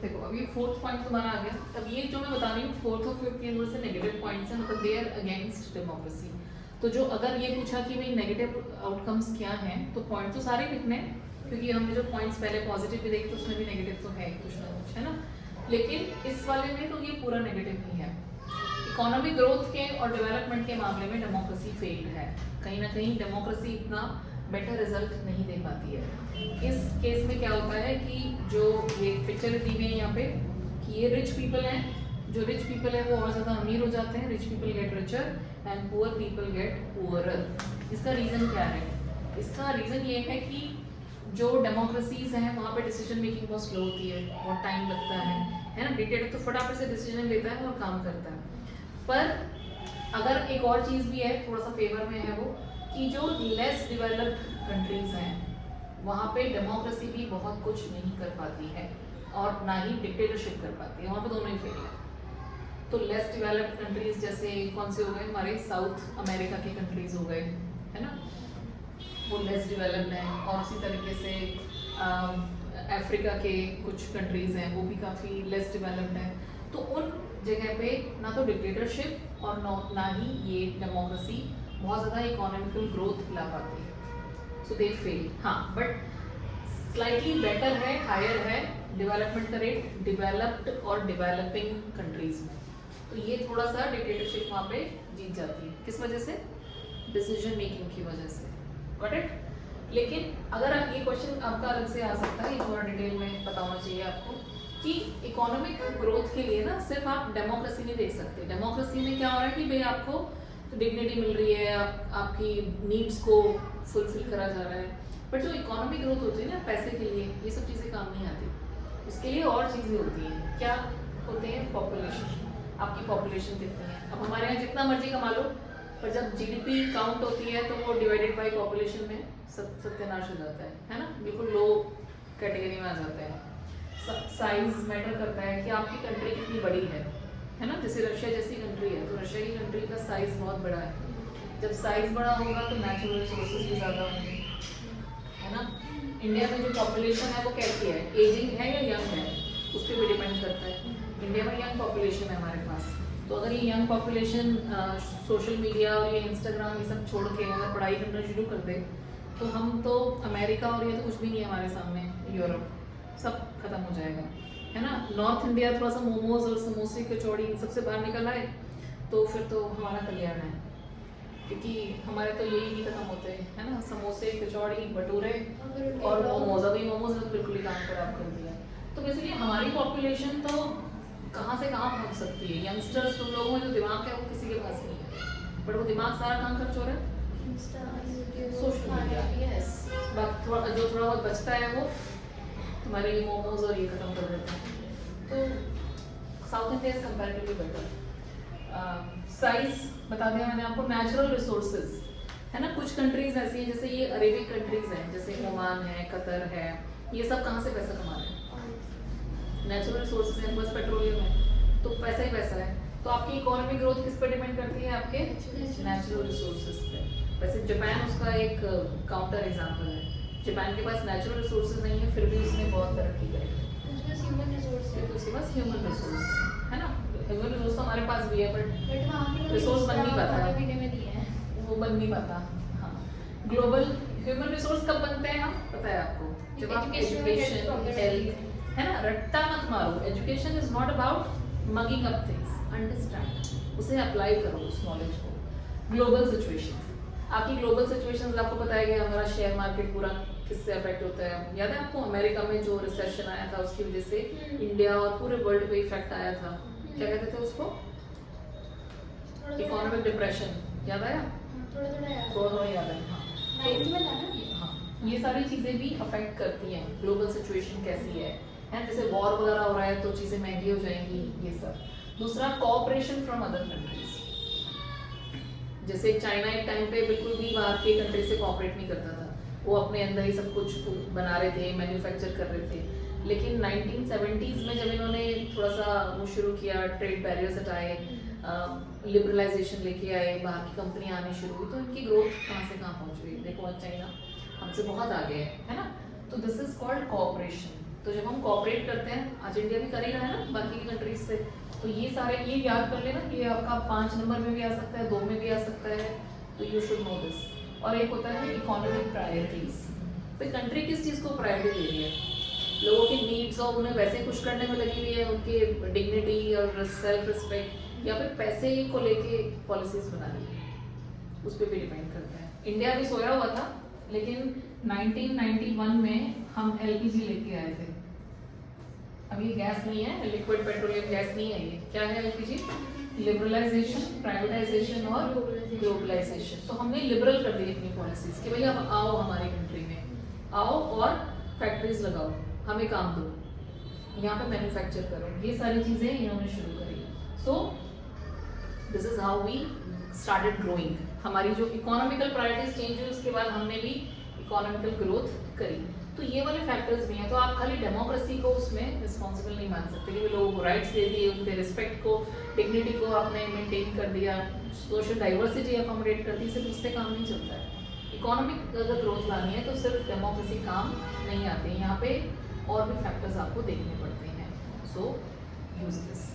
देखो अब ये फोर्थ पॉइंट तुम्हारा आ गया। अब ये जो मैं बता रही हूँ फोर्थ और फिफ्थ ये थोड़े से नेगेटिव पॉइंट्स हैं, मतलब दे आर अगेंस्ट डेमोक्रेसी। तो जो अगर ये पूछा कि भाई नेगेटिव आउटकम्स क्या हैं, तो पॉइंट तो सारे लिखने हैं, क्योंकि हमने जो पॉइंट्स पहले पॉजिटिव भी देखे तो उसमें भी नेगेटिव तो है कुछ ना कुछ, है ना। लेकिन इस वाले में तो ये पूरा नेगेटिव ही है। इकोनॉमिक ग्रोथ के और डेवलपमेंट के मामले में डेमोक्रेसी फेल्ड है। कहीं ना कहीं डेमोक्रेसी इतना बेटर रिजल्ट नहीं दे पाती है। इस केस में क्या होता है कि जो ये पिक्चर दी गई है यहाँ पे कि ये रिच पीपल हैं, जो रिच पीपल है वो और ज़्यादा अमीर हो जाते हैं, rich people get richer and poor people get poorer. इसका रीज़न क्या है? इसका रीज़न ये है कि जो डेमोक्रेसीज हैं वहाँ पे डिसीजन मेकिंग बहुत स्लो होती है, बहुत टाइम लगता है ना। डिक्टेटर तो फटाफट से डिसीजन लेता है और काम करता है। पर अगर एक और चीज़ भी है थोड़ा सा फेवर में है वो, कि जो लेस डेवलप्ड कंट्रीज हैं वहाँ पे डेमोक्रेसी भी बहुत कुछ नहीं कर पाती है और ना ही डिक्टेटरशिप कर पाती है, वहाँ पे दोनों ही फेल है। तो लेस डेवलप्ड कंट्रीज जैसे कौन से हो गए, हमारे साउथ अमेरिका के कंट्रीज हो गए, है ना, वो लेस डेवलप्ड हैं। और उसी तरीके से अफ्रीका के कुछ कंट्रीज हैं वो भी काफ़ी लेस डेवलप्ड हैं। तो उन जगह पे ना तो डिक्टेटरशिप और ना ही ये डेमोक्रेसी बहुत ज़्यादा इकोनॉमिकल ग्रोथ ला पाती है। सो दे फेल। हाँ, बट स्लाइटली बेटर है, हायर है डेवलपमेंट का रेट डेवलप्ड और डेवलपिंग कंट्रीज में। तो ये थोड़ा सा डिक्टेटरशिप वहाँ पे जीत जाती है। किस वजह से? डिसीजन मेकिंग की वजह से। Got it? लेकिन अगर आप ये क्वेश्चन आपका अलग से आ सकता है, ये थोड़ा डिटेल में पता होना चाहिए आपको कि इकोनॉमिक ग्रोथ के लिए ना सिर्फ आप डेमोक्रेसी नहीं देख सकते। डेमोक्रेसी में क्या हो रहा है कि भाई आपको डिग्निटी मिल रही है, आपकी नीड्स को फुलफिल करा जा रहा है, बट जो इकोनॉमिक ग्रोथ होती है ना पैसे के लिए, ये सब चीज़ें काम नहीं आती। उसके लिए और चीज़ें होती हैं। क्या होते हैं? पॉपुलेशन। आपकी पॉपुलेशन कितनी है? अब हमारे यहाँ जितना मर्जी कमा लो, पर जब जीडीपी काउंट होती है तो वो डिवाइडेड बाय पॉपुलेशन में सत्यानाश हो जाता है ना, बिल्कुल लो कैटेगरी में आ जाता है। साइज मैटर करता है कि आपकी कंट्री कितनी बड़ी है ना। जैसे रशिया जैसी कंट्री है तो रशिया की कंट्री का साइज बहुत बड़ा है। जब साइज बड़ा होगा तो नेचुरल रिसोर्सेज भी ज़्यादा होंगे, है ना। इंडिया में जो पॉपुलेशन है वो कैसी है, एजिंग है या यंग है, उस पर भी डिपेंड करता है। इंडिया में यंग पॉपुलेशन है हमारे पास, तो अगर ये यंग पॉपुलेशन सोशल मीडिया और ये इंस्टाग्राम ये सब छोड़ के अगर पढ़ाई करना शुरू कर दे तो हम तो अमेरिका और ये तो कुछ भी नहीं है हमारे सामने, यूरोप सब खत्म हो जाएगा, है ना। नॉर्थ इंडिया थोड़ा सा मोमोज और समोसे कचौड़ी इन सबसे बाहर निकल आए तो फिर तो हमारा कल्याण है, क्योंकि हमारे तो यही नहीं खत्म होते, है ना। समोसे कचौड़ी भटूरे और मोमोज, अभी मोमोज ने तो बिल्कुल ही काम खराब कर दिया। तो बेसिकली हमारी पॉपुलेशन तो कहाँ से कहाँ पहुँच सकती है। यंगस्टर्स तुम लोगों में जो दिमाग है वो किसी के पास नहीं है, बट वो दिमाग सारा कहाँ खर्च हो रहा है? Social media. यस, बाकी थोड़ा जो थोड़ा बहुत बचता है वो तुम्हारे मोमोज और ये खत्म कर देते हैं। तो south India is comparatively better. Size बता दिया मैंने आपको। नेचुरल रिसोर्सेज है ना, कुछ कंट्रीज ऐसी हैं जैसे ये अरेबिक कंट्रीज हैं, जैसे ओमान है, कतर है, ये सब कहाँ से पैसा कमा रहे हैं? नेचुरल रिसोर्सेज है, बस पेट्रोलियम है, तो पैसा ही पैसा है। तो आपकी इकोनॉमिक ग्रोथ किस पर डिपेंड करती है? आपके नेचुरल रिसोर्सेज पे। वैसे जापान उसका एक काउंटर एग्जाम्पल है। जापान के पास नेचुरल रिसोर्सेज नहीं है, फिर भी उसने बहुत तरक्की करी, क्योंकि उसके पास ह्यूमन रिसोर्स है ना। ह्यूमन रिसोर्स तो हमारे पास भी है, बट रिसोर्स बन नहीं पाता, वो बन नहीं पाता। हाँ, ग्लोबल ह्यूमन रिसोर्स कब बनते हैं हम, पता है आपको? जब आप एजुकेशन, हेल्थ, है ना, रट्टा मत मारो। Education is not about mugging up things, understand, उसे अप्लाई करो उस नॉलेज को। ग्लोबल सिचुएशंस, आपकी ग्लोबल सिचुएशंस आपको बताया गया, हमारा शेयर मार्केट पूरा किससे अफेक्ट होता है। याद है आपको अमेरिका में जो रिसेशन आया था उसकी वजह से इंडिया और पूरे वर्ल्ड पे इफेक्ट आया था, क्या कहते थे उसको? Economic depression. याद आया? थोड़ा याद है। हाँ, ये सारी चीज़ें भी अफेक्ट करती हैं ग्लोबल सिचुएशन कैसी है, जैसे वॉर वगैरह हो रहा है तो चीज़ें महंगी हो जाएंगी, ये सब। दूसरा, कोऑपरेशन फ्रॉम अदर कंट्रीज। जैसे चाइना एक टाइम पे बिल्कुल भी बाहर के कंट्री से कोऑपरेट नहीं करता था, वो अपने अंदर ही सब कुछ बना रहे थे, मैन्युफैक्चर कर रहे थे। लेकिन 1970s में जब इन्होंने थोड़ा सा वो शुरू किया, ट्रेड बैरियर्स हटाए, लिबरलाइजेशन लेके आए, बाहर की कंपनियाँ आनी शुरू हुई, तो इनकी ग्रोथ कहाँ से कहाँ पहुँच गई। देखो आज चाइना हमसे बहुत आगे है ना। तो दिस इज कॉल्ड कोऑपरेशन। तो जब हम कॉपरेट करते हैं, आज इंडिया भी कर ही रहा है ना बाकी की कंट्रीज से, तो ये सारे ये याद कर लेना, ये आपका 5 नंबर में भी आ सकता है, 2 में भी आ सकता है, तो यू शुड नो दिस। और एक होता है इकोनॉमिक प्रायोरिटीज, भाई कंट्री किस चीज़ को प्रायोरिटी दे रही है, लोगों की नीड्स और उन्हें वैसे खुश करने में लगी हुई है, उनके डिग्निटी और सेल्फ रिस्पेक्ट, या फिर पैसे को लेके पॉलिसीज बना रही है, उस पर भी डिपेंड करता है। इंडिया भी सोया हुआ था, लेकिन 1991 में हम एलपीजी लेके आए थे। अब ये गैस नहीं है, लिक्विड पेट्रोलियम गैस नहीं है, ये क्या है एलपीजी? लिबरलाइजेशन, प्राइवेटाइजेशन और ग्लोबलाइजेशन। तो हमने लिबरल कर दी अपनी पॉलिसीज कि भाई अब आओ हमारी कंट्री में, आओ और फैक्ट्रीज लगाओ, हमें काम दो, यहाँ पे मैन्युफैक्चर करो, ये सारी चीज़ें इन्होंने शुरू करी। So this is how we started growing. हमारी जो इकोनॉमिकल प्रायोरिटीज चेंज हुई, उसके बाद हमने भी इकोनॉमिकल ग्रोथ करी। तो ये वाले फैक्टर्स भी हैं। तो आप खाली डेमोक्रेसी को उसमें रिस्पॉन्सिबल नहीं मान सकते कि लोगों को राइट्स दे दिए, उनके रिस्पेक्ट को, डिग्निटी को आपने मेंटेन कर दिया, सोशल डाइवर्सिटी अकोमोडेट कर दी, सिर्फ उससे काम नहीं चलता है। इकोनॉमिक अगर ग्रोथ लानी है तो सिर्फ डेमोक्रेसी काम नहीं आती, यहाँ पे और भी फैक्टर्स आपको देखने पड़ते हैं। सो यूज दिस।